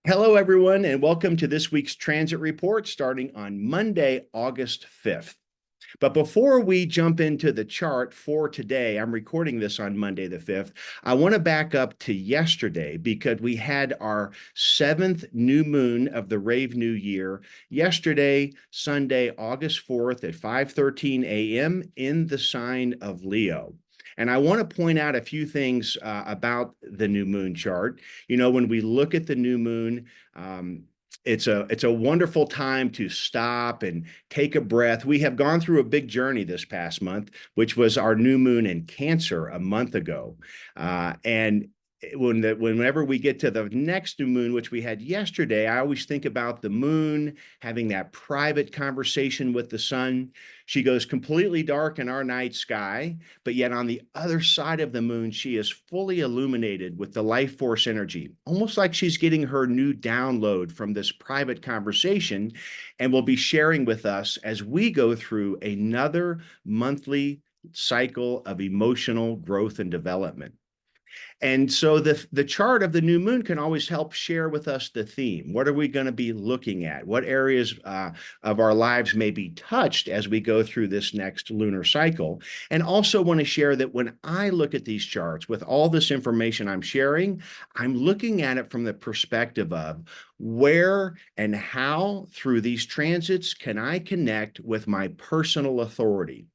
Hello, everyone, and welcome to this week's transit report starting on Monday, August 5th. But before we jump into the chart for today, I'm recording this on Monday the 5th. I want to back up to yesterday because we had our seventh new moon of the Rave New Year yesterday, Sunday, August 4th at 5:13 a.m. in the sign of Leo. And I want to point out a few things about the new moon chart. You know, when we look at the new moon, it's a wonderful time to stop and take a breath. We have gone through a big journey this past month, which was our new moon in Cancer a month ago. And whenever we get to the next new moon, which we had yesterday, I always think about the moon having that private conversation with the sun. She goes completely dark in our night sky, but yet on the other side of the moon, she is fully illuminated with the life force energy, almost like she's getting her new download from this private conversation, and will be sharing with us as we go through another monthly cycle of emotional growth and development. And so the chart of the new moon can always help share with us the theme. What are we going to be looking at? What areas of our lives may be touched as we go through this next lunar cycle? And also want to share that when I look at these charts with all this information I'm sharing, I'm looking at it from the perspective of where and how through these transits can I connect with my personal authority.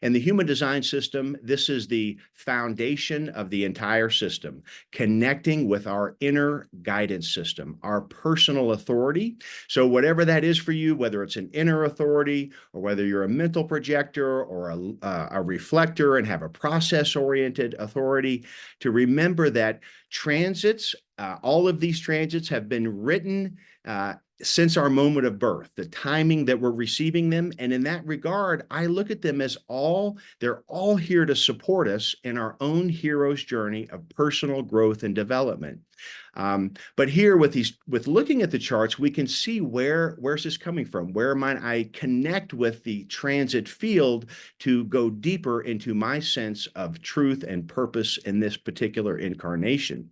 In the human design system, this is the foundation of the entire system, connecting with our inner guidance system, our personal authority. So whatever that is for you, whether it's an inner authority or whether you're a mental projector or a reflector and have a process-oriented authority, to remember that transits, all of these transits have been written since our moment of birth, the timing that we're receiving them. And in that regard, I look at them as they're all here to support us in our own hero's journey of personal growth and development. But here with looking at the charts, we can see where's this coming from? Where might I connect with the transit field to go deeper into my sense of truth and purpose in this particular incarnation?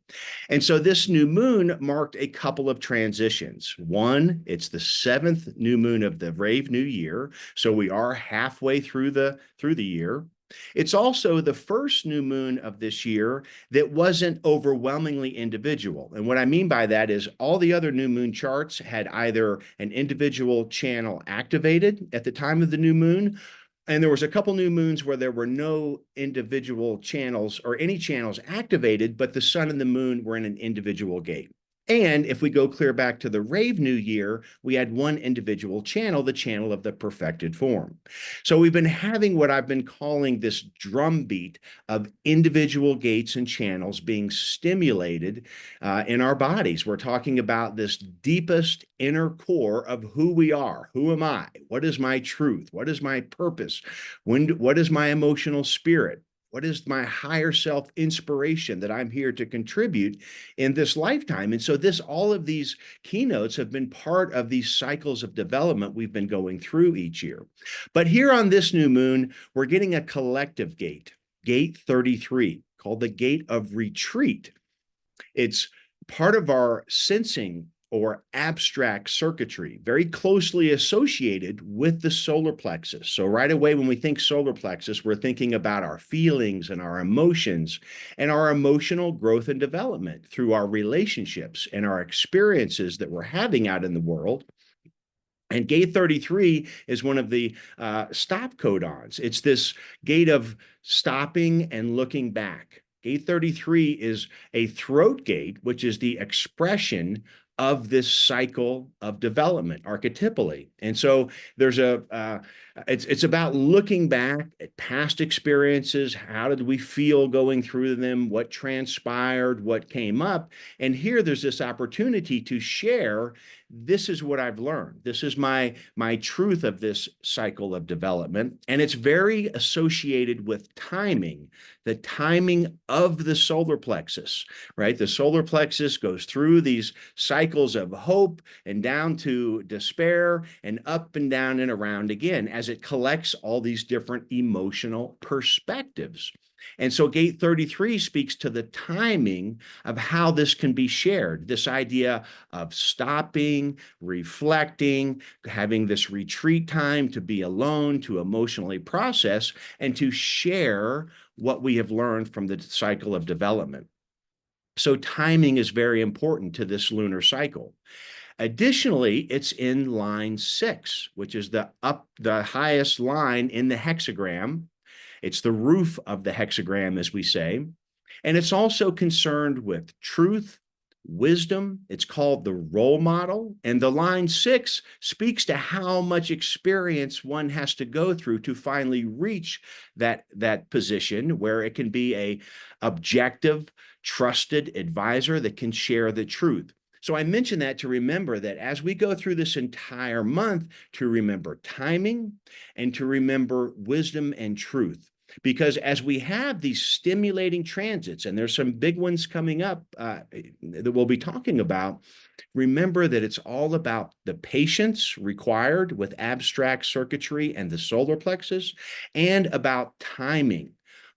And so this new moon marked a couple of transitions. One, it's the seventh new moon of the Rave New Year, so we are halfway through the year. It's also the first new moon of this year that wasn't overwhelmingly individual. And what I mean by that is all the other new moon charts had either an individual channel activated at the time of the new moon, and there was a couple new moons where there were no individual channels or any channels activated, but the sun and the moon were in an individual gate. And if we go clear back to the Rave New Year, we had one individual channel, the channel of the perfected form. So we've been having what I've been calling this drumbeat of individual gates and channels being stimulated in our bodies. We're talking about this deepest inner core of who we are. Who am I? What is my truth? What is my purpose? What is my emotional spirit? What is my higher self inspiration that I'm here to contribute in this lifetime? And so all of these keynotes have been part of these cycles of development we've been going through each year. But here on this new moon, we're getting a collective gate, gate 33, called the gate of retreat. It's part of our sensing or abstract circuitry, very closely associated with the solar plexus. So right away, when we think solar plexus, we're thinking about our feelings and our emotions and our emotional growth and development through our relationships and our experiences that we're having out in the world. And gate 33 is one of the stop codons. It's this gate of stopping and looking back. Gate 33 is a throat gate, which is the expression of this cycle of development archetypally. And so it's about looking back at past experiences. How did we feel going through them? What transpired? What came up? And here there's this opportunity to share. This is what I've learned. This is my truth of this cycle of development. And it's very associated with timing, the timing of the solar plexus, right? The solar plexus goes through these cycles of hope and down to despair and up and down and around again as it collects all these different emotional perspectives. And so gate 33 speaks to the timing of how this can be shared. This idea of stopping, reflecting, having this retreat time to be alone, to emotionally process, and to share what we have learned from the cycle of development. So timing is very important to this lunar cycle. Additionally, it's in line 6, which is the highest line in the hexagram. It's the roof of the hexagram, as we say. And it's also concerned with truth, wisdom. It's called the role model. And the line 6 speaks to how much experience one has to go through to finally reach that position where it can be a objective, trusted advisor that can share the truth. So I mention that to remember that as we go through this entire month, to remember timing and to remember wisdom and truth. Because as we have these stimulating transits, and there's some big ones coming up that we'll be talking about, remember that it's all about the patience required with abstract circuitry and the solar plexus, and about timing,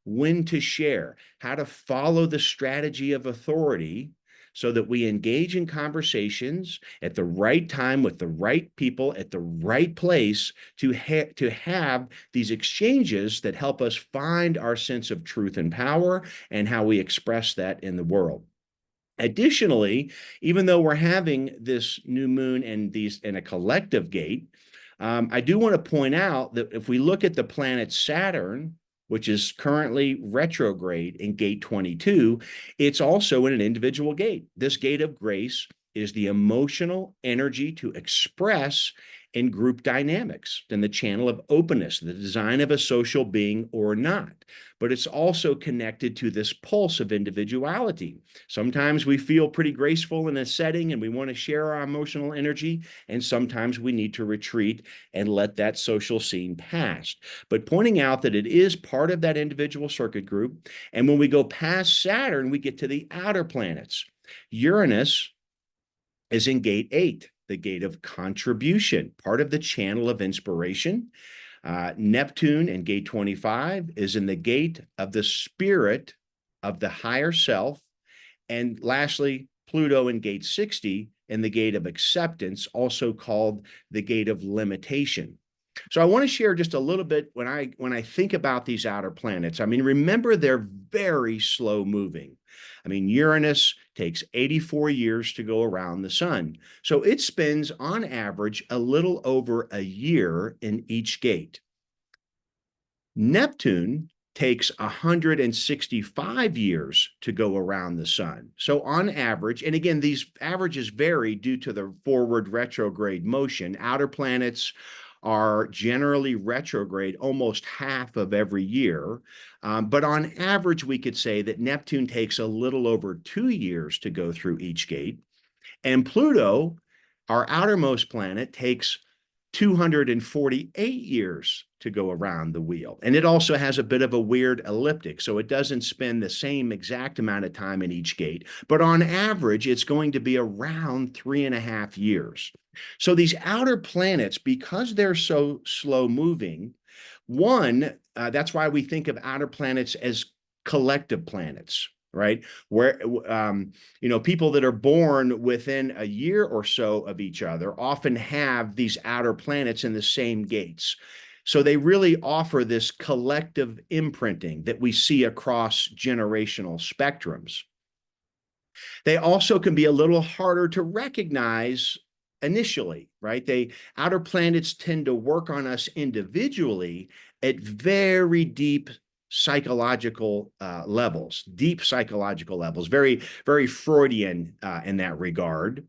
when to share, how to follow the strategy of authority so that we engage in conversations at the right time with the right people at the right place to have these exchanges that help us find our sense of truth and power and how we express that in the world. Additionally, even though we're having this new moon and these in a collective gate, I do want to point out that if we look at the planet Saturn, which is currently retrograde in gate 22, it's also in an individual gate. This gate of grace is the emotional energy to express in group dynamics, then the channel of openness, the design of a social being or not. But it's also connected to this pulse of individuality. Sometimes we feel pretty graceful in a setting and we want to share our emotional energy, and sometimes we need to retreat and let that social scene pass. But pointing out that it is part of that individual circuit group. And when we go past Saturn, we get to the outer planets. Uranus is in gate 8, the gate of contribution, part of the channel of inspiration. Neptune in gate 25 is in the gate of the spirit of the higher self. And lastly, Pluto in gate 60 in the gate of acceptance, also called the gate of limitation. So I want to share just a little bit when I think about these outer planets. I mean, remember, they're very slow moving. I mean, Uranus takes 84 years to go around the sun. So it spends on average a little over a year in each gate. Neptune takes 165 years to go around the sun. So on average, and again, these averages vary due to the forward retrograde motion. Outer planets are generally retrograde almost half of every year. But on average, we could say that Neptune takes a little over 2 years to go through each gate. And Pluto, our outermost planet, takes 248 years to go around the wheel. And it also has a bit of a weird elliptic, so it doesn't spend the same exact amount of time in each gate. But on average, it's going to be around 3.5 years. So these outer planets, because they're so slow moving, that's why we think of outer planets as collective planets, right? Where, people that are born within a year or so of each other often have these outer planets in the same gates. So they really offer this collective imprinting that we see across generational spectrums. They also can be a little harder to recognize initially, right? Outer planets tend to work on us individually at very deep psychological levels, very, very Freudian in that regard.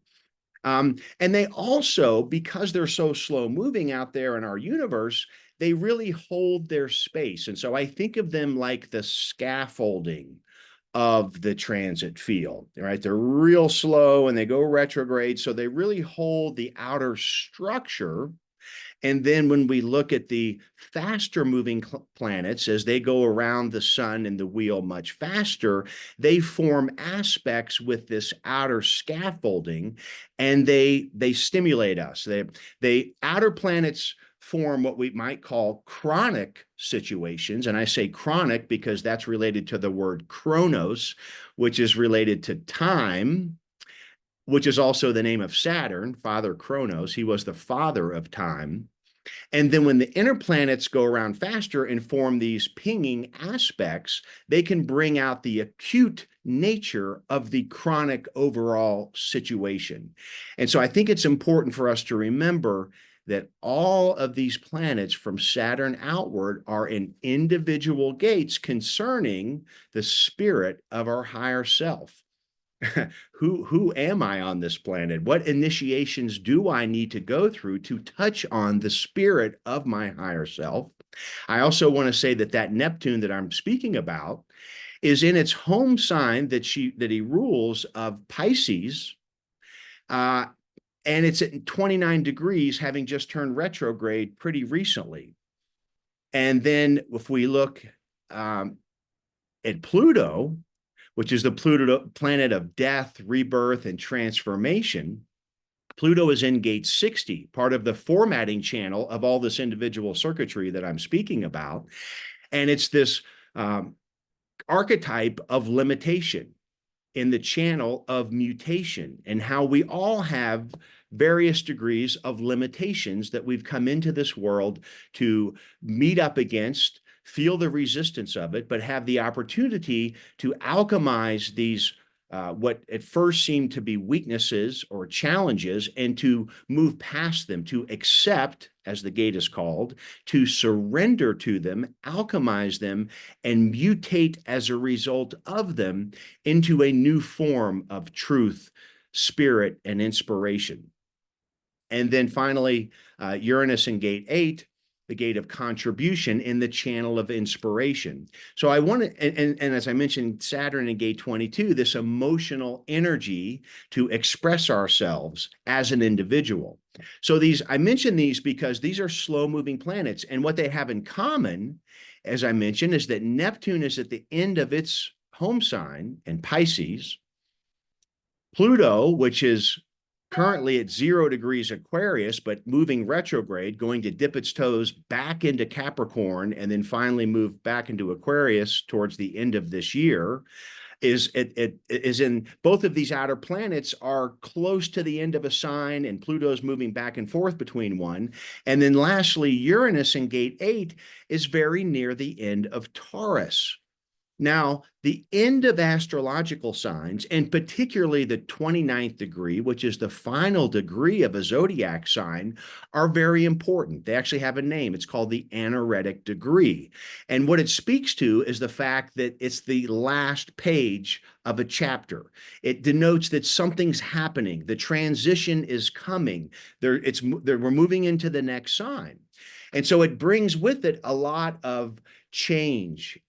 And they also, because they're so slow moving out there in our universe, they really hold their space. And so I think of them like the scaffolding of the transit field, right? They're real slow and they go retrograde. So they really hold the outer structure. And then when we look at the faster moving planets, as they go around the sun and the wheel much faster, they form aspects with this outer scaffolding, and they stimulate us. Outer planets form what we might call chronic situations. And I say chronic because that's related to the word chronos, which is related to time, which is also the name of Saturn, Father Chronos. He was the father of time. And then when the inner planets go around faster and form these pinging aspects, they can bring out the acute nature of the chronic overall situation. And so I think it's important for us to remember that all of these planets from Saturn outward are in individual gates concerning the spirit of our higher self. Who am I on this planet? What initiations do I need to go through to touch on the spirit of my higher self? I also want to say that that Neptune that I'm speaking about is in its home sign that he rules of Pisces, and it's at 29 degrees, having just turned retrograde pretty recently. And then if we look at Pluto, which is the Pluto planet of death, rebirth, and transformation, Pluto is in gate 60, part of the formatting channel of all this individual circuitry that I'm speaking about. And it's this archetype of limitation in the channel of mutation, and how we all have various degrees of limitations that we've come into this world to meet up against, feel the resistance of it, but have the opportunity to alchemize these what at first seemed to be weaknesses or challenges, and to move past them, to accept, as the gate is called, to surrender to them, alchemize them, and mutate as a result of them into a new form of truth, spirit, and inspiration. And then finally, Uranus in gate 8, the gate of contribution in the channel of inspiration. So I want to, and as I mentioned, Saturn in gate 22, this emotional energy to express ourselves as an individual. So I mention these because these are slow moving planets, and what they have in common, as I mentioned, is that Neptune is at the end of its home sign in Pisces. Pluto, which is currently at 0 degrees Aquarius, but moving retrograde, going to dip its toes back into Capricorn and then finally move back into Aquarius towards the end of this year, is in both of these outer planets are close to the end of a sign, and Pluto's moving back and forth between one. And then lastly, Uranus in gate 8 is very near the end of Taurus. Now, the end of astrological signs, and particularly the 29th degree, which is the final degree of a zodiac sign, are very important. They actually have a name. It's called the anaretic degree. And what it speaks to is the fact that it's the last page of a chapter. It denotes that something's happening. The transition is coming. We're moving into the next sign. And so it brings with it a lot of change,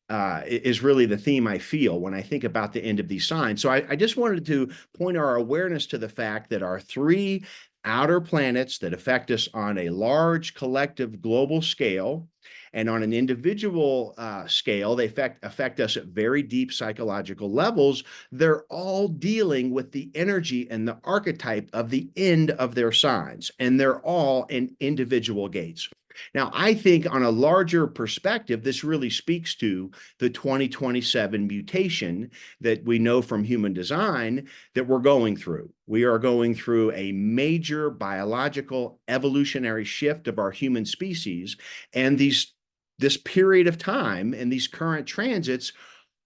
is really the theme I feel when I think about the end of these signs. So I just wanted to point our awareness to the fact that our three outer planets that affect us on a large collective global scale, and on an individual scale, they affect us at very deep psychological levels. They're all dealing with the energy and the archetype of the end of their signs, and they're all in individual gates. Now, I think on a larger perspective, this really speaks to the 2027 mutation that we know from human design that we're going through. We are going through a major biological evolutionary shift of our human species, and this period of time and these current transits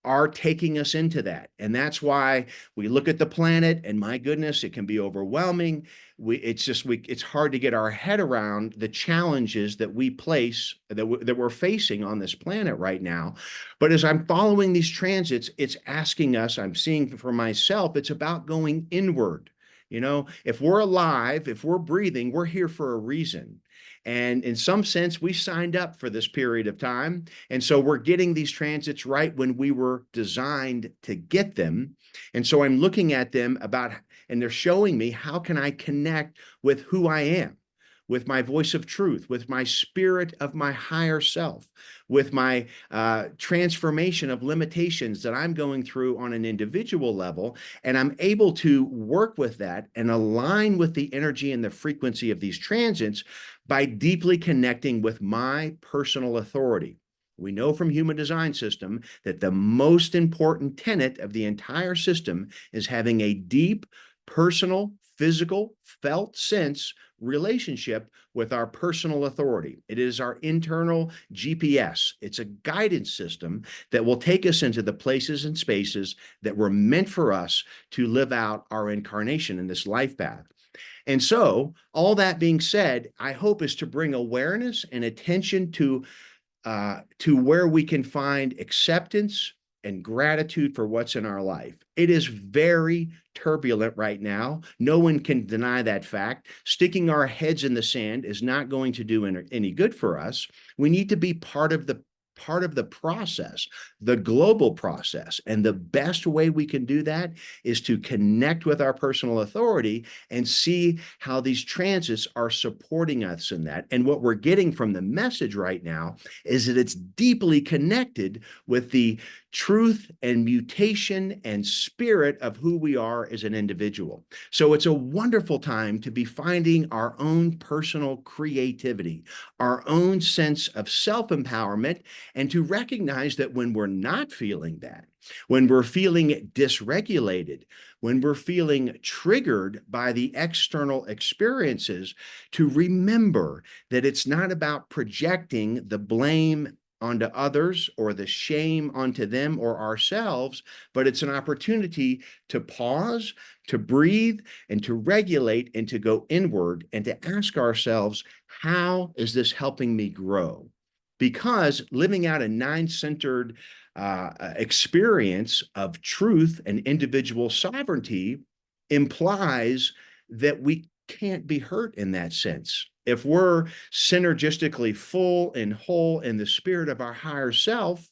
are taking us into that. And that's why we look at the planet, and my goodness, it can be overwhelming. It's hard to get our head around the challenges that we place, that we're facing on this planet right now. But as I'm following these transits, it's asking us, I'm seeing for myself, it's about going inward. You know, if we're alive, if we're breathing, we're here for a reason. And in some sense, we signed up for this period of time. And so we're getting these transits right when we were designed to get them. And so I'm looking at them and they're showing me, how can I connect with who I am? with my voice of truth, with my spirit of my higher self, with my transformation of limitations that I'm going through on an individual level. And I'm able to work with that and align with the energy and the frequency of these transits by deeply connecting with my personal authority. We know from human design system that the most important tenet of the entire system is having a deep, personal, physical, felt sense relationship with our personal authority. It is our internal GPS. It's a guidance system that will take us into the places and spaces that were meant for us to live out our incarnation in this life path. And so, all that being said, I hope is to bring awareness and attention to where we can find acceptance and gratitude for what's in our life. It is very turbulent right now. No one can deny that fact. Sticking our heads in the sand is not going to do any good for us. We need to be part of the process, the global process. And the best way we can do that is to connect with our personal authority and see how these transits are supporting us in that. And what we're getting from the message right now is that it's deeply connected with the truth and mutation and spirit of who we are as an individual. So it's a wonderful time to be finding our own personal creativity, our own sense of self-empowerment, and to recognize that when we're not feeling that, when we're feeling dysregulated, when we're feeling triggered by the external experiences, to remember that it's not about projecting the blame onto others or the shame onto them or ourselves, but it's an opportunity to pause, to breathe, and to regulate and to go inward and to ask ourselves, how is this helping me grow? Because living out a nine-centered experience of truth and individual sovereignty implies that we can't be hurt in that sense. If we're synergistically full and whole in the spirit of our higher self,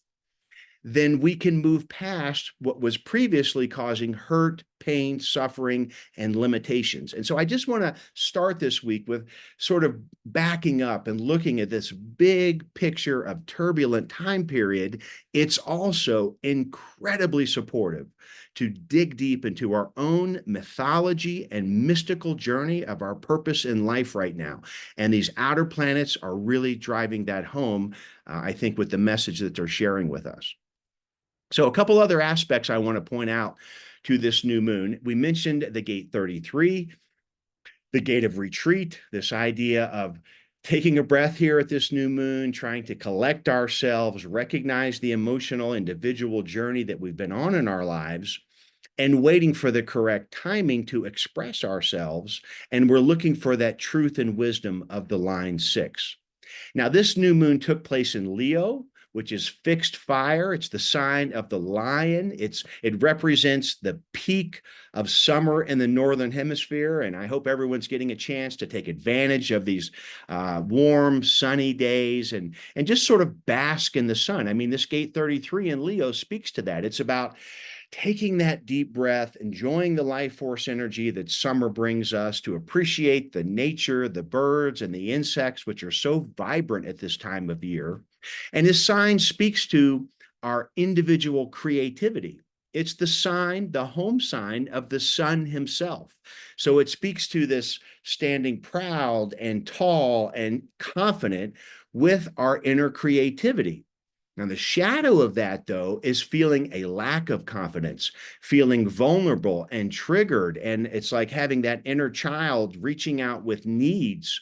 then we can move past what was previously causing hurt, pain, suffering, and limitations. And so I just want to start this week with sort of backing up and looking at this big picture of turbulent time period. It's also incredibly supportive to dig deep into our own mythology and mystical journey of our purpose in life right now. And these outer planets are really driving that home, I think, with the message that they're sharing with us. So a couple other aspects I want to point out to this new moon. We mentioned the gate 33, the gate of retreat, this idea of taking a breath here at this new moon, trying to collect ourselves, recognize the emotional individual journey that we've been on in our lives, and waiting for the correct timing to express ourselves. And we're looking for that truth and wisdom of the line 6. Now, this new moon took place in Leo, which is fixed fire. It's the sign of the lion. It represents the peak of summer in the Northern Hemisphere. And I hope everyone's getting a chance to take advantage of these warm, sunny days and just sort of bask in the sun. I mean, this gate 33 in Leo speaks to that. It's about taking that deep breath, enjoying the life force energy that summer brings us, to appreciate the nature, the birds, and the insects, which are so vibrant at this time of year. And this sign speaks to our individual creativity. It's the sign, the home sign of the sun himself. So it speaks to this standing proud and tall and confident with our inner creativity. Now, the shadow of that, though, is feeling a lack of confidence, feeling vulnerable and triggered. And it's like having that inner child reaching out with needs.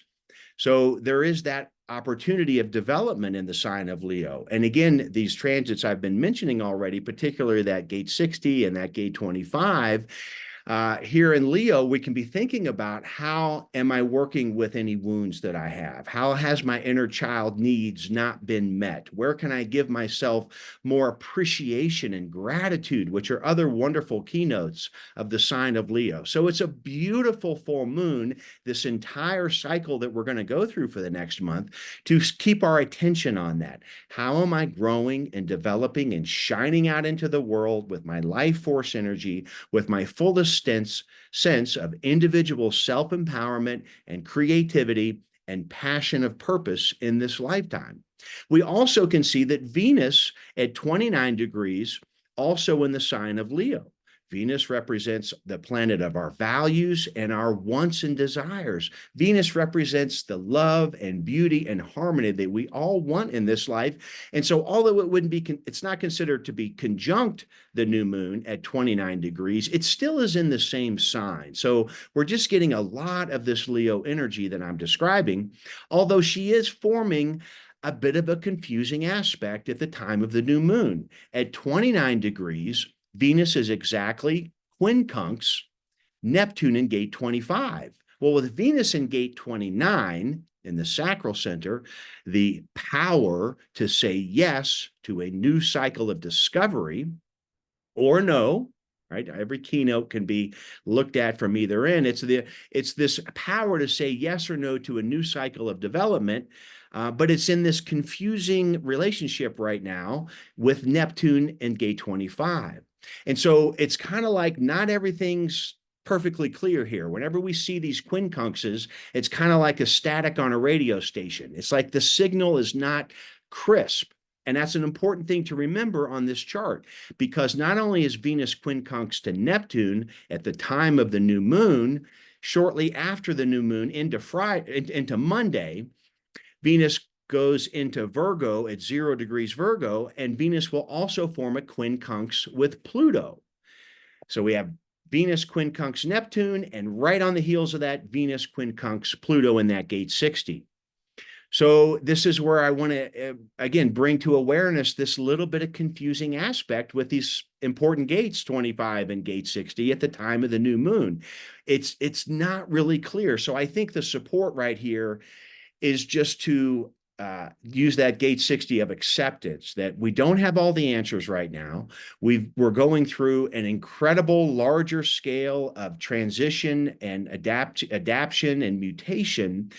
So there is that opportunity of development in the sign of Leo. And again, these transits I've been mentioning already, particularly that gate 60 and that gate 25, here in Leo, we can be thinking about, how am I working with any wounds that I have? How has my inner child needs not been met? Where can I give myself more appreciation and gratitude, which are other wonderful keynotes of the sign of Leo? So it's a beautiful full moon, this entire cycle that we're going to go through for the next month, to keep our attention on that. How am I growing and developing and shining out into the world with my life force energy, with my fullest sense of individual self-empowerment and creativity, and passion of purpose in this lifetime. We also can see that Venus at 29 degrees, also in the sign of Leo. Venus represents the planet of our values and our wants and desires. Venus represents the love and beauty and harmony that we all want in this life. And so although it wouldn't be, it's not considered to be conjunct the new moon at 29 degrees, it still is in the same sign. So we're just getting a lot of this Leo energy that I'm describing, although she is forming a bit of a confusing aspect at the time of the new moon. At 29 degrees, Venus is exactly quincunx Neptune in gate 25. Well, with Venus in gate 29 in the sacral center, the power to say yes to a new cycle of discovery or no, right? Every keynote can be looked at from either end. It's this power to say yes or no to a new cycle of development. But it's in this confusing relationship right now with Neptune and gate 25. And so it's kind of like not everything's perfectly clear here. Whenever we see these quincunxes, it's kind of like a static on a radio station. It's like the signal is not crisp. And that's an important thing to remember on this chart, because not only is Venus quincunx to Neptune at the time of the new moon, shortly after the new moon into Monday, Venus goes into Virgo at 0 degrees Virgo, and Venus will also form a quincunx with Pluto. So we have Venus quincunx Neptune, and right on the heels of that, Venus quincunx Pluto in that gate 60. So this is where I want to, again, bring to awareness this little bit of confusing aspect with these important gates, 25 and gate 60 at the time of the new moon. It's not really clear. So I think the support right here is just to use that gate 60 of acceptance, that we don't have all the answers right now. We're going through an incredible larger scale of transition and adaptation and mutation.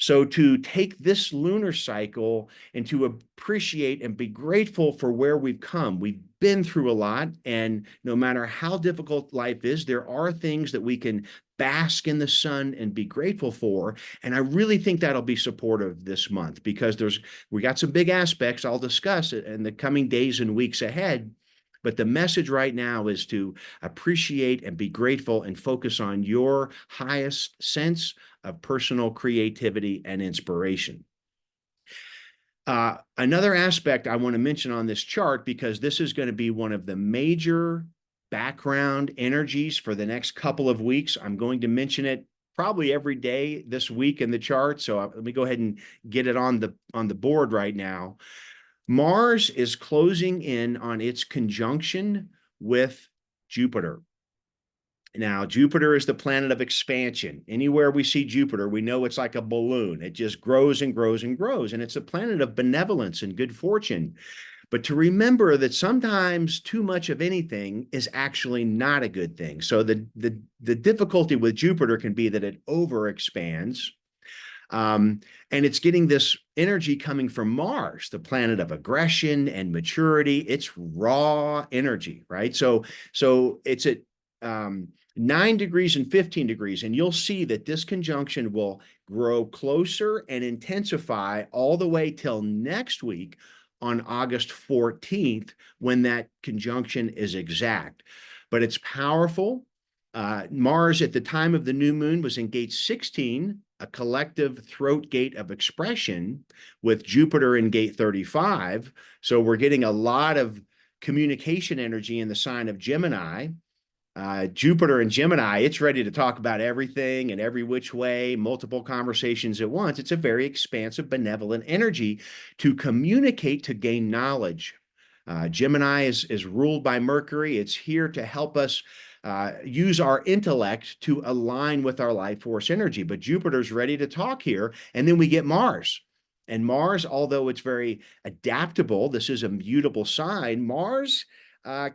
So to take this lunar cycle and to appreciate and be grateful for where we've come. We've been through a lot, and no matter how difficult life is, there are things that we can bask in the sun and be grateful for. And I really think that'll be supportive this month, because we got some big aspects I'll discuss in the coming days and weeks ahead. But the message right now is to appreciate and be grateful and focus on your highest sense of personal creativity and inspiration. Another aspect I want to mention on this chart, because this is going to be one of the major background energies for the next couple of weeks. I'm going to mention it probably every day this week in the chart. So let me go ahead and get it on the board right now. Mars is closing in on its conjunction with Jupiter. Now, Jupiter is the planet of expansion. Anywhere we see Jupiter, we know it's like a balloon. It just grows and grows and grows. And it's a planet of benevolence and good fortune. But to remember that sometimes too much of anything is actually not a good thing. So the difficulty with Jupiter can be that it overexpands. And it's getting this energy coming from Mars, the planet of aggression and maturity. It's raw energy, right? So it's at 9 degrees and 15 degrees, and you'll see that this conjunction will grow closer and intensify all the way till next week on August 14th, when that conjunction is exact. But it's powerful. Mars at the time of the new moon was in gate 16, a collective throat gate of expression, with Jupiter in gate 35. So we're getting a lot of communication energy in the sign of Gemini. Jupiter and Gemini, it's ready to talk about everything and every which way, multiple conversations at once. It's a very expansive, benevolent energy to communicate, to gain knowledge. Gemini is ruled by Mercury. It's here to help us use our intellect to align with our life force energy. But Jupiter's ready to talk here. And then we get Mars. And Mars, although it's very adaptable, this is a mutable sign, Mars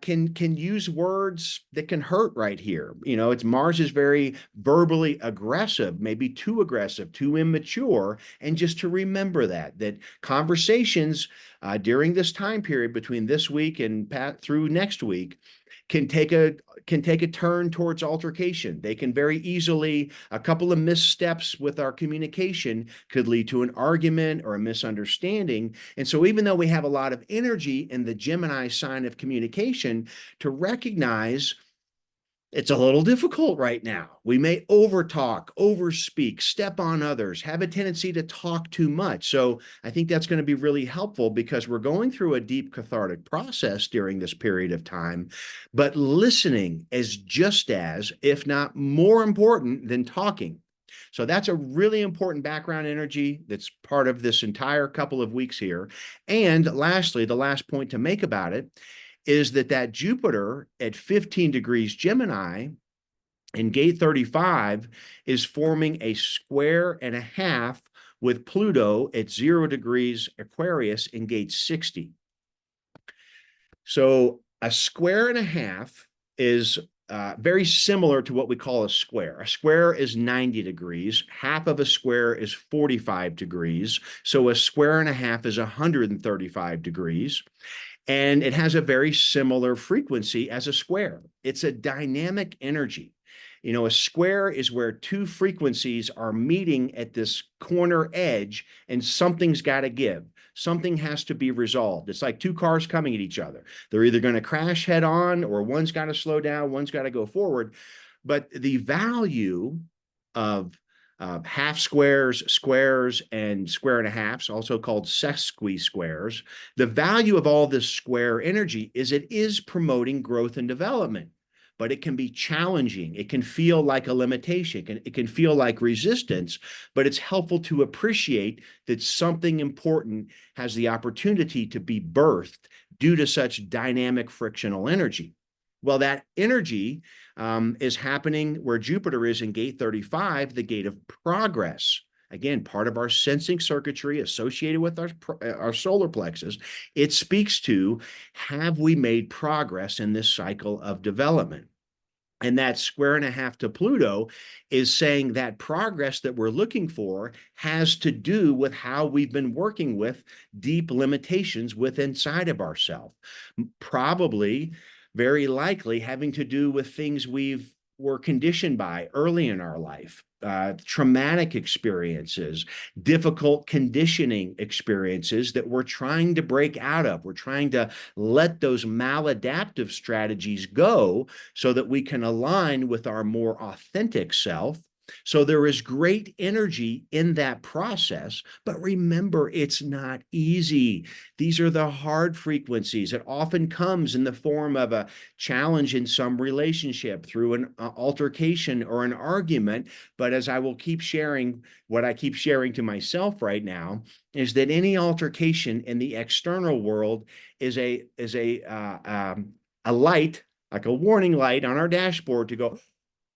can use words that can hurt right here. You know, Mars is very verbally aggressive, maybe too aggressive, too immature. And just to remember that conversations during this time period between this week and through next week, can take a turn towards altercation. They can very easily, a couple of missteps with our communication could lead to an argument or a misunderstanding. And so even though we have a lot of energy in the Gemini sign of communication, to recognize it's a little difficult right now. We may overtalk, overspeak, step on others, have a tendency to talk too much. So I think that's going to be really helpful because we're going through a deep cathartic process during this period of time. But listening is just as, if not more important than talking. So that's a really important background energy that's part of this entire couple of weeks here. And lastly, the last point to make about it is that Jupiter at 15 degrees Gemini in gate 35 is forming a square and a half with Pluto at 0 degrees Aquarius in gate 60. So a square and a half is very similar to what we call a square. A square is 90 degrees. Half of a square is 45 degrees. So a square and a half is 135 degrees. And it has a very similar frequency as a square. It's a dynamic energy. You know, a square is where two frequencies are meeting at this corner edge and something's got to give. Something has to be resolved. It's like two cars coming at each other. They're either going to crash head on or one's got to slow down, one's got to go forward. But the value of half squares, squares, and square and a halves, also called sesqui-squares, the value of all this square energy is it is promoting growth and development, but it can be challenging. It can feel like a limitation. It can feel like resistance, but it's helpful to appreciate that something important has the opportunity to be birthed due to such dynamic frictional energy. Well, that energy is happening where Jupiter is in gate 35, the gate of progress. Again, part of our sensing circuitry associated with our solar plexus. It speaks to, have we made progress in this cycle of development? And that square and a half to Pluto is saying that progress that we're looking for has to do with how we've been working with deep limitations within inside of ourselves. Probably, very likely, having to do with things were conditioned by early in our life, traumatic experiences, difficult conditioning experiences that we're trying to break out of. We're trying to let those maladaptive strategies go so that we can align with our more authentic self. So there is great energy in that process, but remember, it's not easy. These are the hard frequencies. It often comes in the form of a challenge in some relationship through an altercation or an argument. But as I will keep sharing, what I keep sharing to myself right now is that any altercation in the external world is a light, like a warning light on our dashboard to go,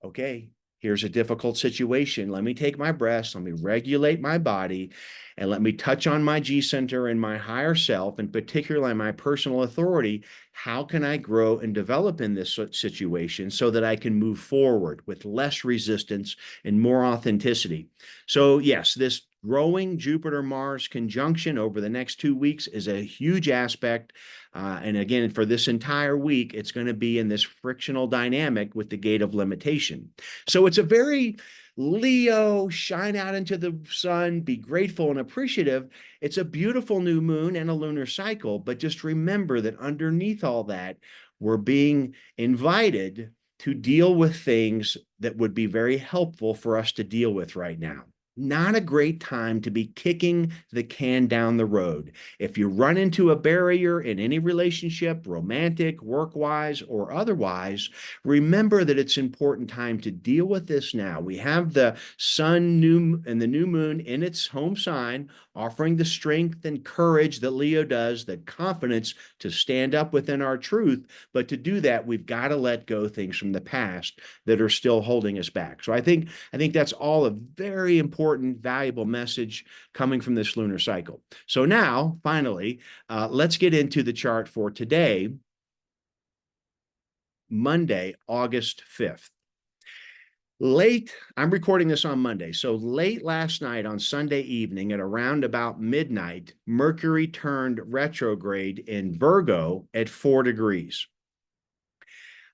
okay, here's a difficult situation. Let me take my breaths. Let me regulate my body. And let me touch on my G center and my higher self, and particularly my personal authority. How can I grow and develop in this situation so that I can move forward with less resistance and more authenticity? So yes, this growing Jupiter-Mars conjunction over the next 2 weeks is a huge aspect. And again, for this entire week, it's going to be in this frictional dynamic with the gate of limitation. So it's a very Leo, shine out into the sun, be grateful and appreciative. It's a beautiful new moon and a lunar cycle, but just remember that underneath all that, we're being invited to deal with things that would be very helpful for us to deal with right now. Not a great time to be kicking the can down the road. If you run into a barrier in any relationship, romantic, work-wise, or otherwise, remember that it's an important time to deal with this now. We have the sun and the new moon in its home sign, offering the strength and courage that Leo does, the confidence to stand up within our truth. But to do that, we've got to let go things from the past that are still holding us back. So I think that's all a very important, valuable message coming from this lunar cycle. So now, finally, let's get into the chart for today, Monday, August 5th. I'm recording this on Monday, so late last night on Sunday evening at around about midnight, Mercury turned retrograde in Virgo at 4 degrees.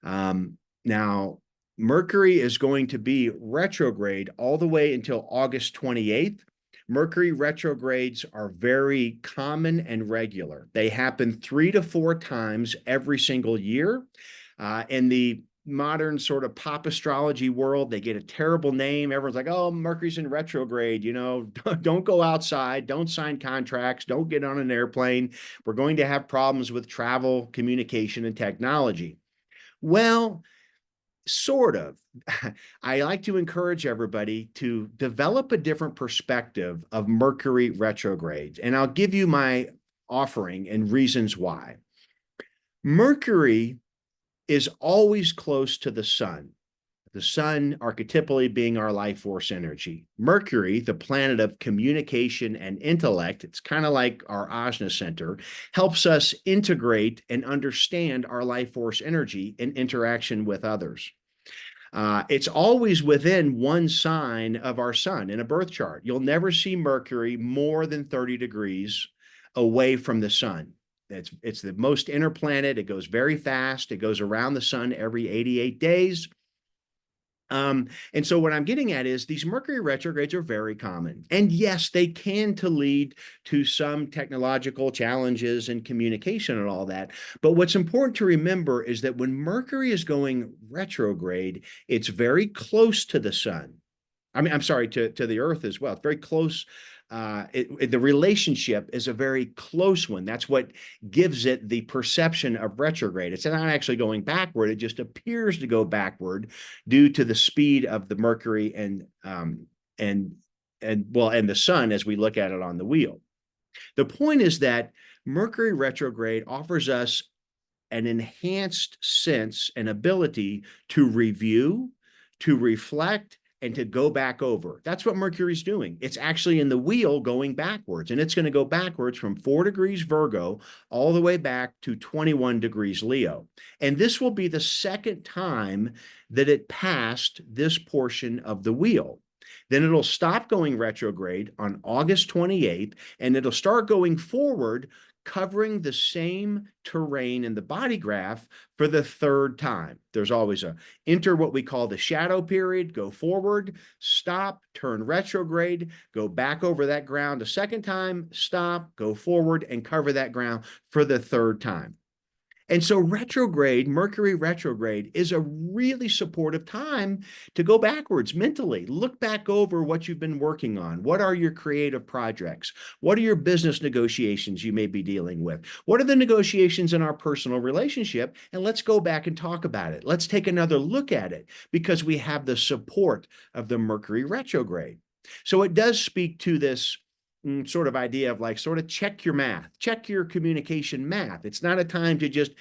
Now, Mercury is going to be retrograde all the way until August 28th. Mercury retrogrades are very common and regular. They happen 3 to 4 times every single year. In the modern sort of pop astrology world, they get a terrible name. Everyone's like, oh, Mercury's in retrograde, don't go outside, don't sign contracts, don't get on an airplane. We're going to have problems with travel, communication, and technology. Well, sort of. I like to encourage everybody to develop a different perspective of Mercury retrograde, and I'll give you my offering and reasons why. Mercury is always close to the sun archetypally being our life force energy. Mercury, the planet of communication and intellect, it's kind of like our Ajna center, helps us integrate and understand our life force energy in interaction with others. It's always within one sign of our sun in a birth chart. You'll never see Mercury more than 30 degrees away from the sun. It's the most inner planet. It goes very fast. It goes around the sun every 88 days. And so what I'm getting at is these Mercury retrogrades are very common. And yes, they can lead to some technological challenges and communication and all that. But what's important to remember is that when Mercury is going retrograde, it's very close to the sun. I'm sorry, to the Earth as well. It's very close. The relationship is a very close one. That's what gives it the perception of retrograde. It's not actually going backward. It just appears to go backward due to the speed of the Mercury and the sun as we look at it on the wheel. The point is that Mercury retrograde offers us an enhanced sense and ability to review, to reflect, and to go back over. That's what Mercury's doing. It's actually in the wheel going backwards, and it's going to go backwards from 4 degrees Virgo all the way back to 21 degrees Leo. And this will be the second time that it passed this portion of the wheel. Then it'll stop going retrograde on August 28th, and it'll start going forward, covering the same terrain in the body graph for the third time. There's always enter what we call the shadow period, go forward, stop, turn retrograde, go back over that ground a second time, stop, go forward, and cover that ground for the third time. And so Mercury retrograde, is a really supportive time to go backwards mentally. Look back over what you've been working on. What are your creative projects? What are your business negotiations you may be dealing with? What are the negotiations in our personal relationship? And let's go back and talk about it. Let's take another look at it because we have the support of the Mercury retrograde. So it does speak to this sort of idea of like sort of check your math, check your communication math. It's not a time to just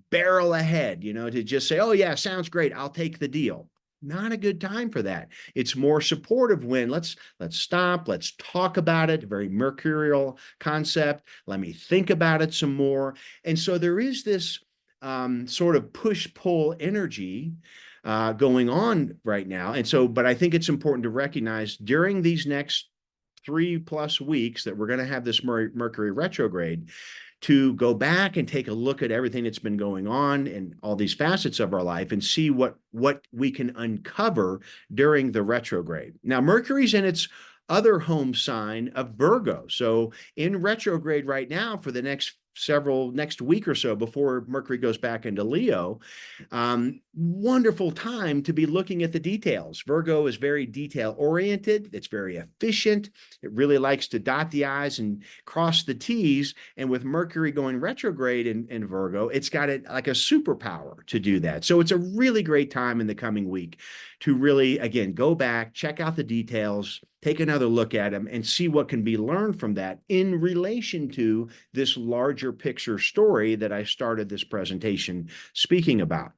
barrel ahead, to just say, oh yeah, sounds great, I'll take the deal. Not a good time for that. It's more supportive when let's stop, let's talk about it, a very mercurial concept. Let me think about it some more. And so there is this sort of push-pull energy going on right now. And so, but I think it's important to recognize during these next 3+ weeks that we're going to have this Mercury retrograde to go back and take a look at everything that's been going on in all these facets of our life and see what we can uncover during the retrograde. Now, Mercury's in its other home sign of Virgo. So in retrograde right now for the next week or so before Mercury goes back into Leo, wonderful time to be looking at the details. Virgo is very detail oriented. It's very efficient. It really likes to dot the I's and cross the T's. And with Mercury going retrograde in Virgo, it's got it like a superpower to do that. So it's a really great time in the coming week to really, again, go back, check out the details, take another look at them, and see what can be learned from that in relation to this larger picture story that I started this presentation speaking about.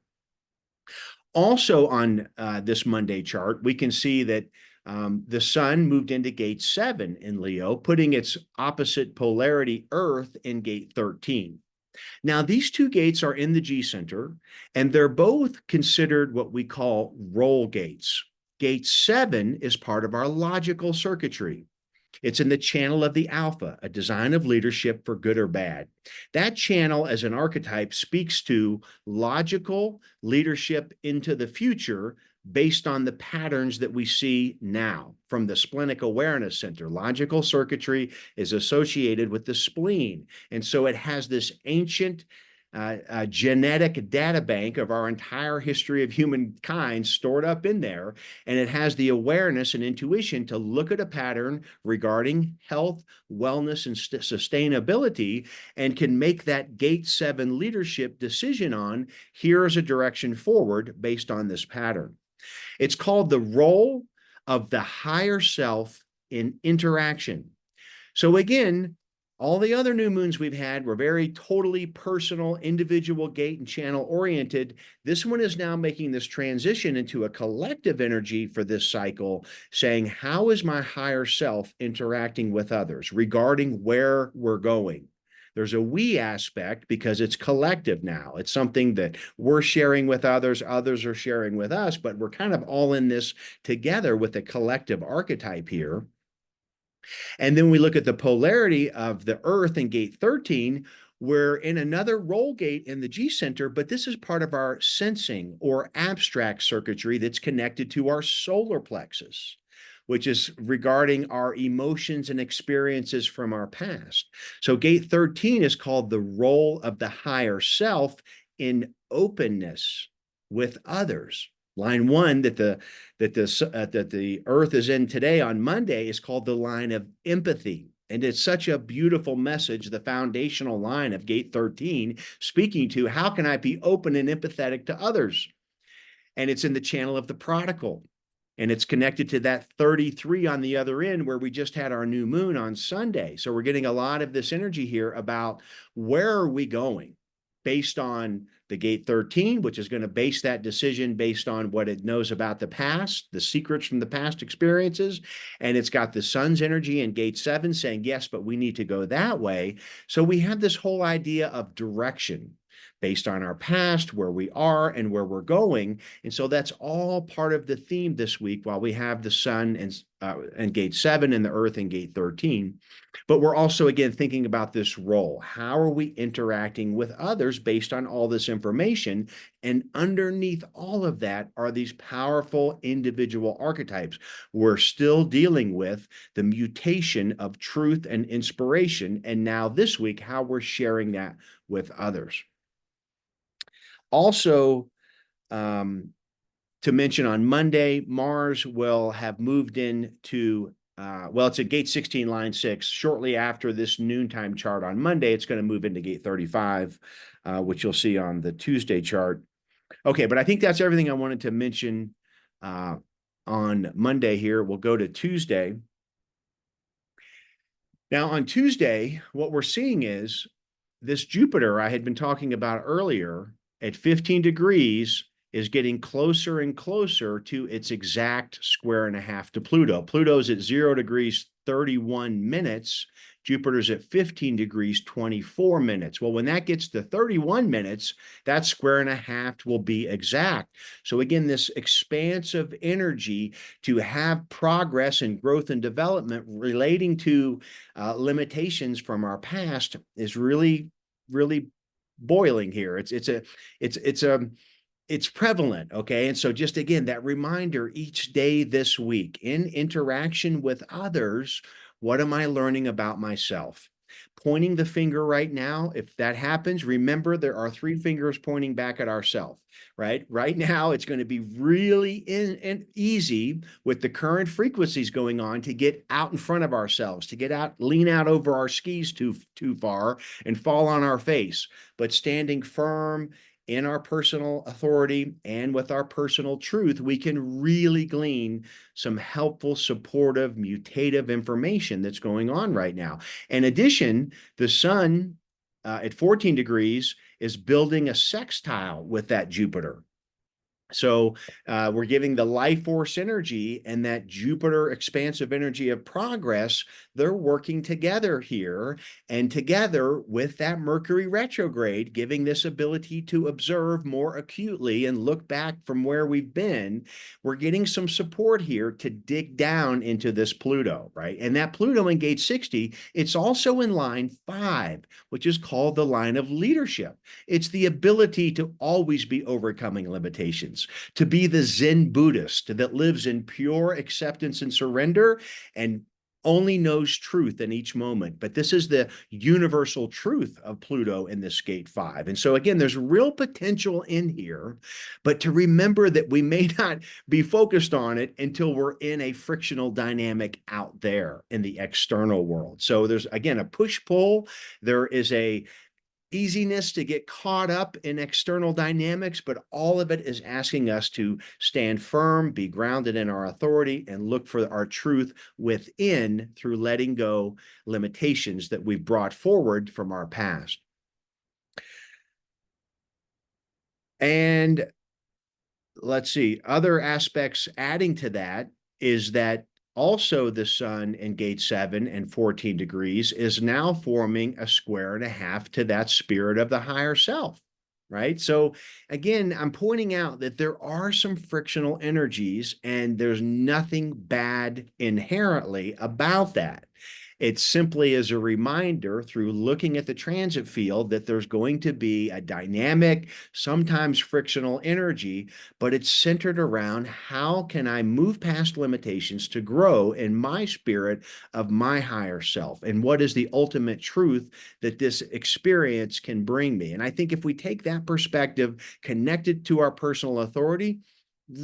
Also on this Monday chart, we can see that the sun moved into gate 7 in Leo, putting its opposite polarity Earth in gate 13. Now, these two gates are in the G center, and they're both considered what we call roll gates. Gate 7 is part of our logical circuitry. It's in the channel of the alpha, a design of leadership for good or bad. That channel as an archetype speaks to logical leadership into the future based on the patterns that we see now from the splenic awareness center. Logical circuitry is associated with the spleen. And so it has this ancient genetic data bank of our entire history of humankind stored up in there. And it has the awareness and intuition to look at a pattern regarding health, wellness, and sustainability, and can make that gate 7 leadership decision on here is a direction forward based on this pattern. It's called the role of the higher self in interaction. So again, all the other new moons we've had were very totally personal, individual gate and channel oriented. This one is now making this transition into a collective energy for this cycle, saying, how is my higher self interacting with others regarding where we're going? There's a we aspect because it's collective now. It's something that we're sharing with others, others are sharing with us, but we're kind of all in this together with a collective archetype here. And then we look at the polarity of the Earth in gate 13. We're in another roll gate in the G center, but this is part of our sensing or abstract circuitry that's connected to our solar plexus, which is regarding our emotions and experiences from our past. So gate 13 is called the role of the higher self in openness with others. Line 1 that the Earth is in today on Monday is called the line of empathy. And it's such a beautiful message, the foundational line of gate 13, speaking to how can I be open and empathetic to others? And it's in the channel of the prodigal. And it's connected to that 33 on the other end where we just had our new moon on Sunday. So we're getting a lot of this energy here about where are we going based on the gate 13, which is going to base that decision based on what it knows about the past, the secrets from the past experiences. And it's got the sun's energy in gate 7 saying, yes, but we need to go that way. So we have this whole idea of direction based on our past, where we are and where we're going. And so that's all part of the theme this week while we have the sun and gate 7 and the earth in gate 13. But we're also, again, thinking about this role. How are we interacting with others based on all this information? And underneath all of that are these powerful individual archetypes. We're still dealing with the mutation of truth and inspiration. And now this week, how we're sharing that with others. Also, to mention on Monday, Mars will have moved into, well, it's at gate 16, line 6. Shortly after this noontime chart on Monday, it's going to move into gate 35, which you'll see on the Tuesday chart. Okay, but I think that's everything I wanted to mention on Monday here. We'll go to Tuesday. Now, on Tuesday, what we're seeing is this Jupiter I had been talking about earlier at 15 degrees is getting closer and closer to its exact square and a half to Pluto. Pluto's at 0 degrees, 31 minutes. Jupiter's at 15 degrees, 24 minutes. Well, when that gets to 31 minutes, that square and a half will be exact. So again, this expansive energy to have progress and growth and development relating to limitations from our past is really, really boiling here. It's prevalent, okay? And so just again, that reminder each day this week in interaction with others, what am I learning about myself? Pointing the finger right now, if that happens, remember there are 3 fingers pointing back at ourselves, right? Right now, it's going to be really easy with the current frequencies going on to get out in front of ourselves, to get out, lean out over our skis too far and fall on our face. But standing firm in our personal authority and with our personal truth, we can really glean some helpful, supportive, mutative information that's going on right now. In addition, the sun at 14 degrees is building a sextile with that Jupiter. So we're giving the life force energy and that Jupiter expansive energy of progress. They're working together here, and together with that Mercury retrograde, giving this ability to observe more acutely and look back from where we've been. We're getting some support here to dig down into this Pluto, right? And that Pluto in gate 60, it's also in line 5, which is called the line of leadership. It's the ability to always be overcoming limitations, to be the Zen Buddhist that lives in pure acceptance and surrender and only knows truth in each moment. But this is the universal truth of Pluto in this gate 5. And so, again, there's real potential in here, but to remember that we may not be focused on it until we're in a frictional dynamic out there in the external world. So there's, again, a push-pull. There is a easiness to get caught up in external dynamics, but all of it is asking us to stand firm, be grounded in our authority, and look for our truth within through letting go limitations that we've brought forward from our past. And let's see, other aspects adding to that is that also the sun in gate 7 and 14 degrees is now forming a square and a half to that spirit of the higher self, right? So again, I'm pointing out that there are some frictional energies and there's nothing bad inherently about that. It simply is a reminder through looking at the transit field that there's going to be a dynamic, sometimes frictional energy, but it's centered around how can I move past limitations to grow in my spirit of my higher self, and what is the ultimate truth that this experience can bring me. And I think if we take that perspective connected to our personal authority,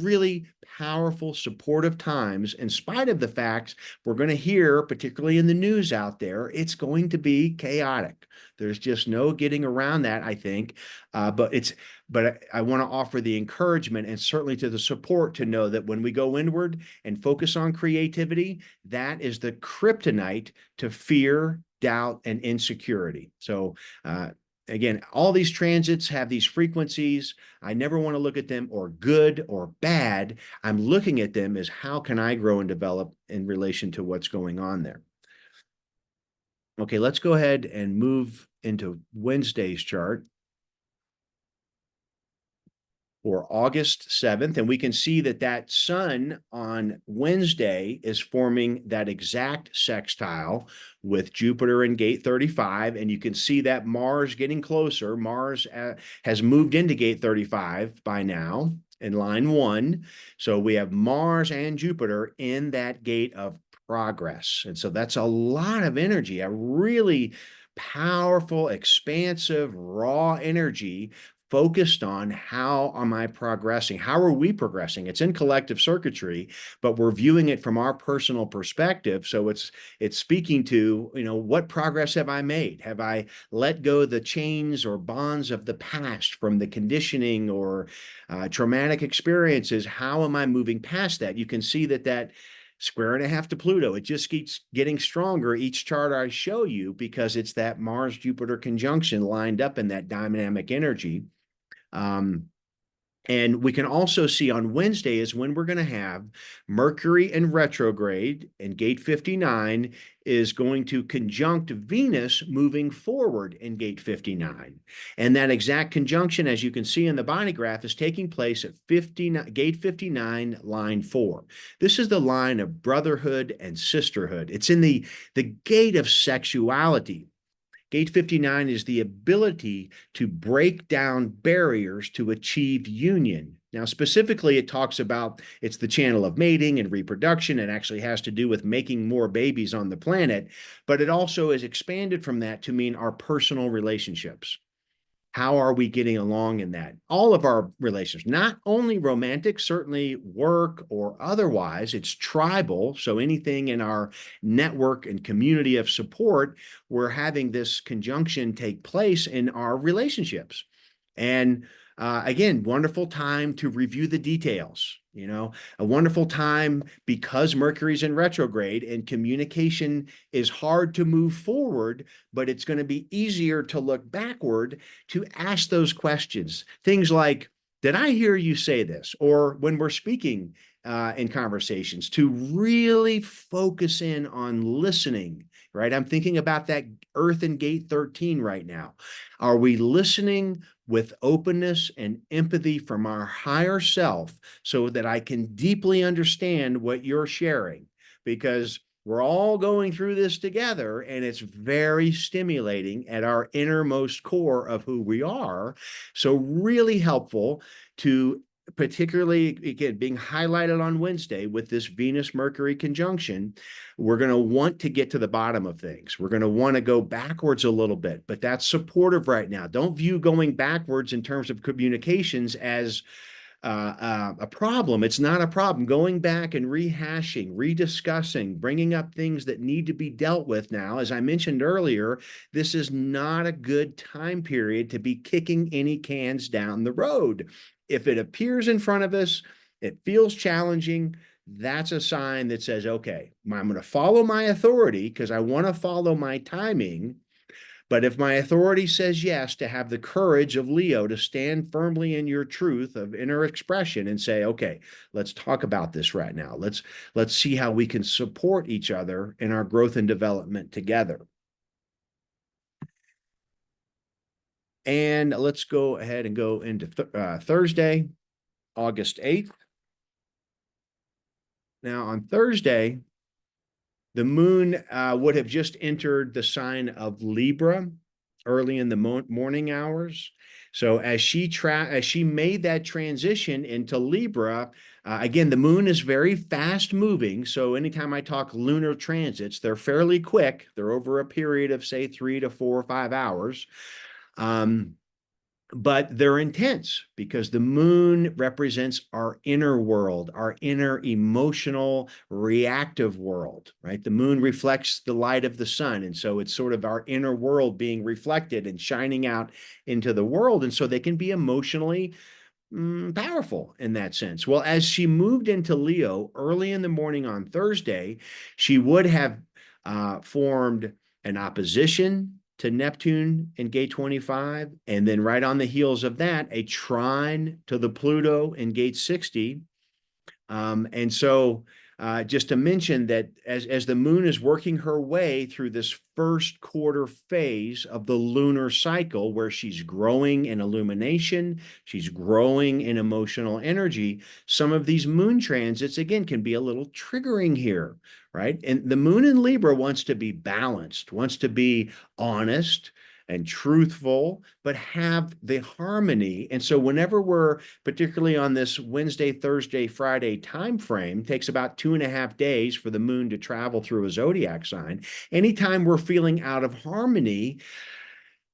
really powerful, supportive times, in spite of the facts we're going to hear, particularly in the news out there, it's going to be chaotic. There's just no getting around that, I think. But I want to offer the encouragement and certainly to the support to know that when we go inward and focus on creativity, that is the kryptonite to fear, doubt, and insecurity. So, again, all these transits have these frequencies. I never want to look at them or good or bad. I'm looking at them as how can I grow and develop in relation to what's going on there. Okay, let's go ahead and move into Wednesday's chart for August 7th. And we can see that that sun on Wednesday is forming that exact sextile with Jupiter in gate 35. And you can see that Mars getting closer. Mars has moved into gate 35 by now in line 1. So we have Mars and Jupiter in that gate of progress. And so that's a lot of energy, a really powerful, expansive, raw energy focused on how am I progressing? How are we progressing? It's in collective circuitry, but we're viewing it from our personal perspective. So it's speaking to, what progress have I made? Have I let go the chains or bonds of the past from the conditioning or traumatic experiences? How am I moving past that? You can see that square and a half to Pluto, it just keeps getting stronger each chart I show you because it's that Mars-Jupiter conjunction lined up in that dynamic energy. And we can also see on Wednesday is when we're going to have Mercury in retrograde, and gate 59 is going to conjunct Venus moving forward in gate 59. And that exact conjunction, as you can see in the body graph, is taking place at gate 59, line 4. This is the line of brotherhood and sisterhood. It's in the gate of sexuality. Gate 59 is the ability to break down barriers to achieve union. Now, specifically, it talks about it's the channel of mating and reproduction. It actually has to do with making more babies on the planet, but it also is expanded from that to mean our personal relationships. How are we getting along in that? All of our relationships, not only romantic, certainly work or otherwise, it's tribal. So anything in our network and community of support, we're having this conjunction take place in our relationships. And again, wonderful time to review the details. A wonderful time because Mercury's in retrograde and communication is hard to move forward, but it's going to be easier to look backward to ask those questions. Things like, Did I hear you say this? Or when we're speaking in conversations, to really focus in on listening, right? I'm thinking about that Earth and Gate 13 right now. Are we listening with openness and empathy from our higher self so that I can deeply understand what you're sharing? Because we're all going through this together, and it's very stimulating at our innermost core of who we are. So, really helpful to, particularly again being highlighted on Wednesday with this Venus Mercury conjunction. We're going to want to get to the bottom of things. We're going to want to go backwards a little bit, but that's supportive right now. Don't view going backwards in terms of communications as a problem. It's not a problem. Going back and rehashing, rediscussing, bringing up things that need to be dealt with now. As I mentioned earlier, this is not a good time period to be kicking any cans down the road. If it appears in front of us, it feels challenging. That's a sign that says, okay, I'm going to follow my authority because I want to follow my timing. But if my authority says yes, to have the courage of Leo to stand firmly in your truth of inner expression and say, okay, let's talk about this right now. Let's see how we can support each other in our growth and development together. And let's go ahead and go into Thursday, August 8th. Now on Thursday, the moon would have just entered the sign of Libra early in the morning hours. So as she made that transition into Libra, again, the moon is very fast moving. So anytime I talk lunar transits, they're fairly quick. They're over a period of say 3 to 4 or 5 hours. But they're intense because the moon represents our inner world, our inner emotional, reactive world, right? The moon reflects the light of the sun. And so it's sort of our inner world being reflected and shining out into the world. And so they can be emotionally powerful in that sense. Well, as she moved into Leo early in the morning on Thursday, she would have formed an opposition to Neptune in gate 25, and then right on the heels of that, a trine to the Pluto in gate 60. And so just to mention that as the moon is working her way through this first quarter phase of the lunar cycle, where she's growing in illumination, she's growing in emotional energy, some of these moon transits, again, can be a little triggering here, right? And the moon in Libra wants to be balanced, wants to be honest and truthful, but have the harmony. And so whenever we're, particularly on this Wednesday, Thursday, Friday time frame, takes about 2.5 days for the moon to travel through a zodiac sign. Anytime we're feeling out of harmony,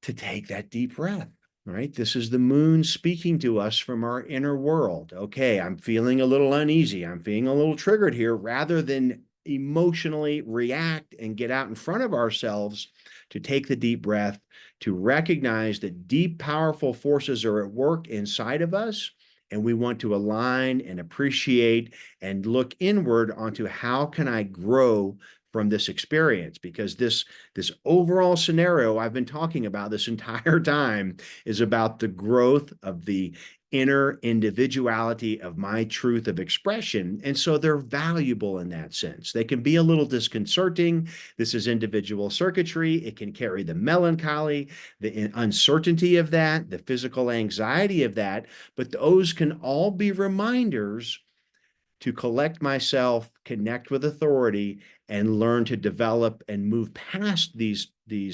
to take that deep breath. Right? This is the moon speaking to us from our inner world. Okay, I'm feeling a little uneasy. I'm feeling a little triggered here. Rather than emotionally react and get out in front of ourselves, to take the deep breath, to recognize that deep, powerful forces are at work inside of us. And we want to align and appreciate and look inward onto how can I grow from this experience, because this overall scenario I've been talking about this entire time is about the growth of the inner individuality of my truth of expression. And so they're valuable in that sense. They can be a little disconcerting. This is individual circuitry. It can carry the melancholy, the uncertainty of that, the physical anxiety of that, but those can all be reminders to collect myself, connect with authority, and learn to develop and move past these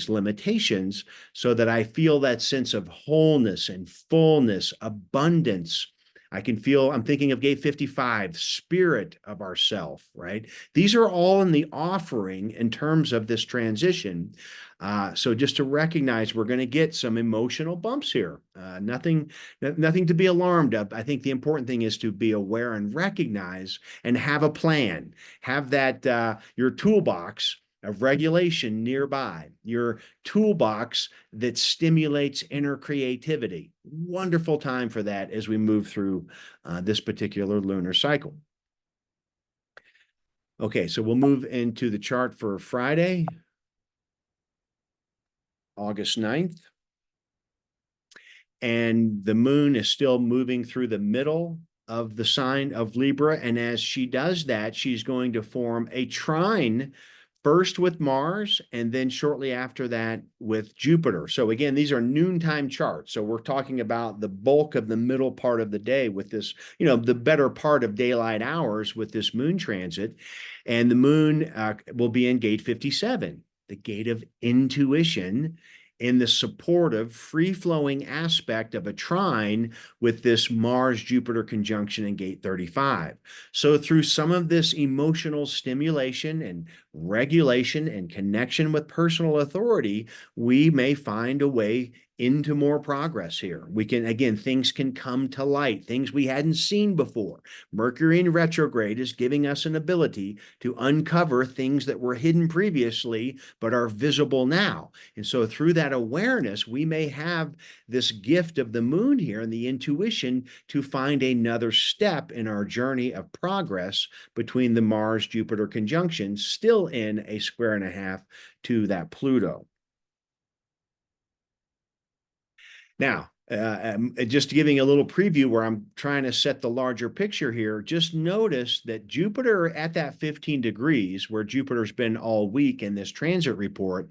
limitations so that I feel that sense of wholeness and fullness, abundance. I can feel, I'm thinking of gate 55, spirit of ourself, right? These are all in the offering in terms of this transition. So just to recognize we're going to get some emotional bumps here. Nothing to be alarmed of. I think the important thing is to be aware and recognize and have a plan. Have that your toolbox of regulation nearby, your toolbox that stimulates inner creativity. Wonderful time for that as we move through this particular lunar cycle. Okay, so we'll move into the chart for Friday, August 9th. and the moon is still moving through the middle of the sign of Libra. And as she does that, she's going to form a trine first with Mars and then shortly after that with Jupiter. So again, these are noontime charts. So we're talking about the bulk of the middle part of the day with this, the better part of daylight hours with this moon transit. And the moon will be in gate 57, the gate of intuition, in the supportive, free-flowing aspect of a trine with this Mars-Jupiter conjunction in gate 35. So through some of this emotional stimulation and regulation and connection with personal authority, we may find a way into more progress here. We can, again, things can come to light, things we hadn't seen before. Mercury in retrograde is giving us an ability to uncover things that were hidden previously but are visible now. And so through that awareness, we may have this gift of the moon here and the intuition to find another step in our journey of progress between the Mars-Jupiter conjunction, still in a square and a half to that Pluto. Now, just giving a little preview where I'm trying to set the larger picture here, just notice that Jupiter at that 15 degrees, where Jupiter's been all week in this transit report,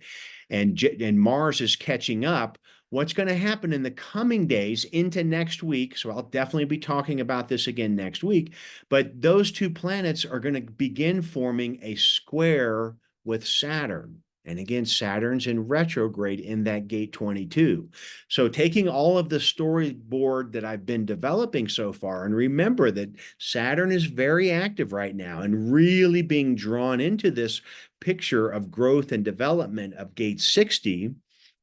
and Mars is catching up, what's going to happen in the coming days into next week, so I'll definitely be talking about this again next week, but those two planets are going to begin forming a square with Saturn. And again, Saturn's in retrograde in that gate 22. So taking all of the storyboard that I've been developing so far, and remember that Saturn is very active right now and really being drawn into this picture of growth and development of gate 60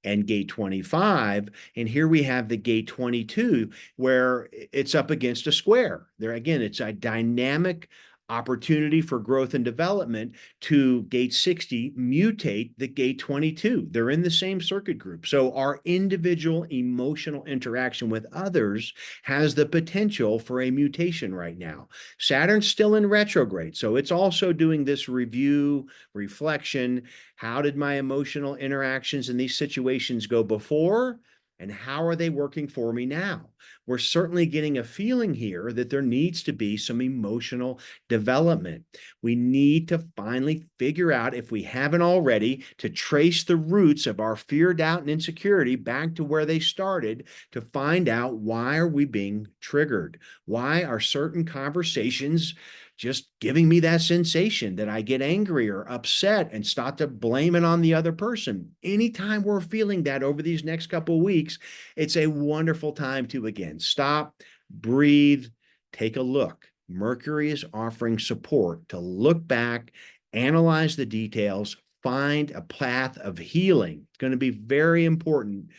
and gate 25. And here we have the gate 22, where it's up against a square. There again, it's a dynamic opportunity for growth and development to gate 60 mutate the gate 22. They're in the same circuit group. So our individual emotional interaction with others has the potential for a mutation right now. Saturn's still in retrograde, so it's also doing this review, reflection. How did my emotional interactions in these situations go before? And how are they working for me now? We're certainly getting a feeling here that there needs to be some emotional development. We need to finally figure out, if we haven't already, to trace the roots of our fear, doubt, and insecurity back to where they started, to find out, why are we being triggered? Why are certain conversations just giving me that sensation that I get angry or upset and start to blame it on the other person? Anytime we're feeling that over these next couple of weeks, it's a wonderful time to, again, stop, breathe, take a look. Mercury is offering support to look back, analyze the details, find a path of healing. It's going to be very important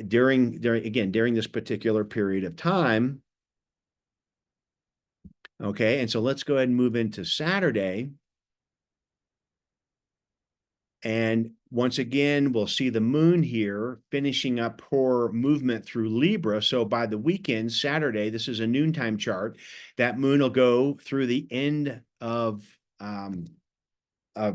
during this particular period of time. Okay, and so let's go ahead and move into Saturday. And once again, we'll see the moon here finishing up her movement through Libra. So by the weekend, Saturday, this is a noontime chart, that moon will go through the end of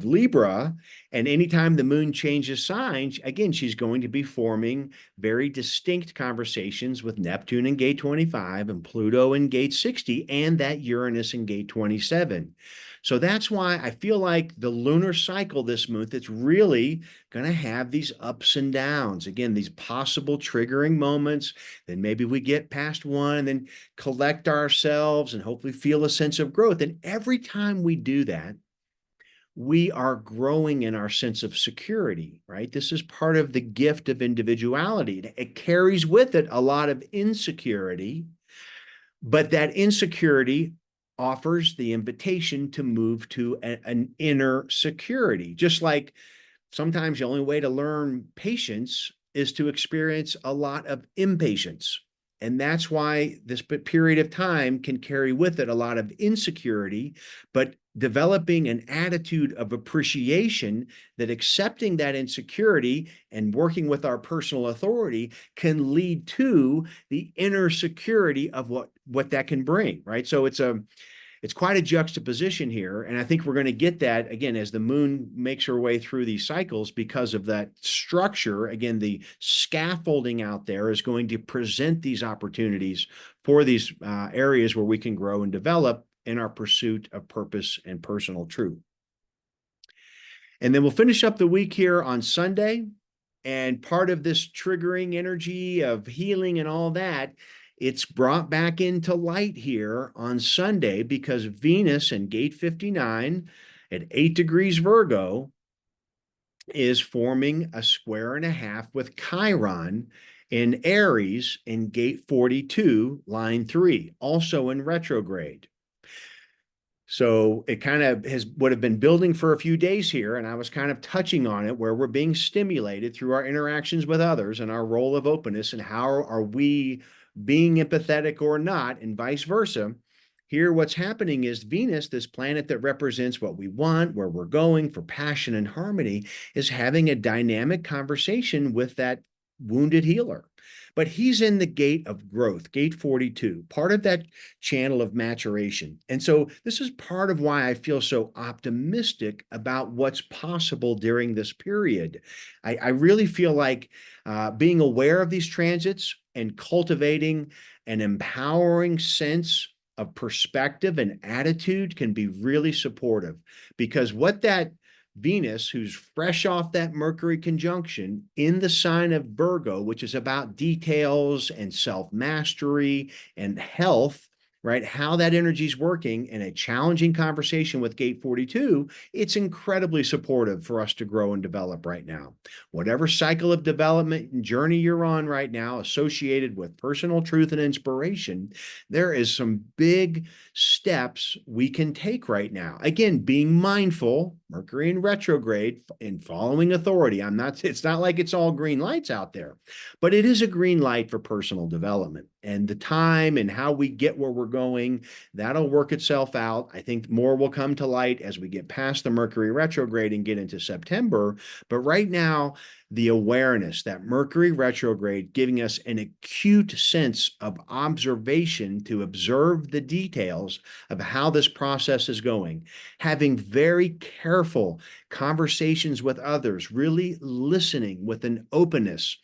Libra, and anytime the moon changes signs, again, she's going to be forming very distinct conversations with Neptune in gate 25 and Pluto in gate 60 and that Uranus in gate 27. So that's why I feel like the lunar cycle this month, it's really going to have these ups and downs. Again, these possible triggering moments. Then maybe we get past one and then collect ourselves and hopefully feel a sense of growth. And every time we do that, we are growing in our sense of security, right? This is part of the gift of individuality. It carries with it a lot of insecurity, but that insecurity offers the invitation to move to an inner security. Just like sometimes the only way to learn patience is to experience a lot of impatience. And that's why this period of time can carry with it a lot of insecurity, but developing an attitude of appreciation, that accepting that insecurity and working with our personal authority can lead to the inner security of what that can bring, right? So it's quite a juxtaposition here. And I think we're going to get that again as the moon makes her way through these cycles because of that structure. Again, the scaffolding out there is going to present these opportunities for these areas where we can grow and develop in our pursuit of purpose and personal truth. And then we'll finish up the week here on Sunday. And part of this triggering energy of healing and all that, it's brought back into light here on Sunday because Venus in gate 59 at 8 degrees Virgo is forming a square and a half with Chiron in Aries in gate 42, line 3, also in retrograde. So it kind of would have been building for a few days here, and I was kind of touching on it where we're being stimulated through our interactions with others and our role of openness and how are we being empathetic or not, and vice versa. Here, what's happening is Venus, this planet that represents what we want, where we're going for passion and harmony, is having a dynamic conversation with that wounded healer. But he's in the gate of growth, gate 42, part of that channel of maturation. And so this is part of why I feel so optimistic about what's possible during this period. I really feel like being aware of these transits and cultivating an empowering sense of perspective and attitude can be really supportive, because what that Venus, who's fresh off that Mercury conjunction in the sign of Virgo, which is about details and self-mastery and health, right? How that energy is working in a challenging conversation with gate 42, it's incredibly supportive for us to grow and develop right now. Whatever cycle of development and journey you're on right now associated with personal truth and inspiration, there is some big steps we can take right now. Again, being mindful, Mercury in retrograde, and following authority. It's not like it's all green lights out there, but it is a green light for personal development. And the time and how we get where we're going, that'll work itself out. I think more will come to light as we get past the Mercury retrograde and get into September. But right now, the awareness that Mercury retrograde giving us an acute sense of observation to observe the details of how this process is going, having very careful conversations with others, really listening with an openness,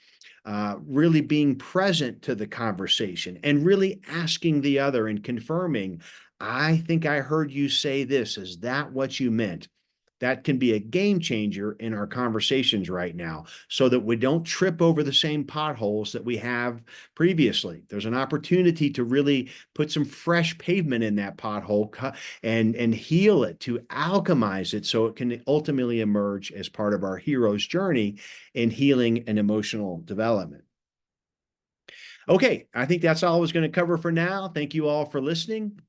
really being present to the conversation and really asking the other and confirming, I think I heard you say this. Is that what you meant? That can be a game changer in our conversations right now so that we don't trip over the same potholes that we have previously. There's an opportunity to really put some fresh pavement in that pothole and heal it, to alchemize it so it can ultimately emerge as part of our hero's journey in healing and emotional development. Okay, I think that's all I was going to cover for now. Thank you all for listening.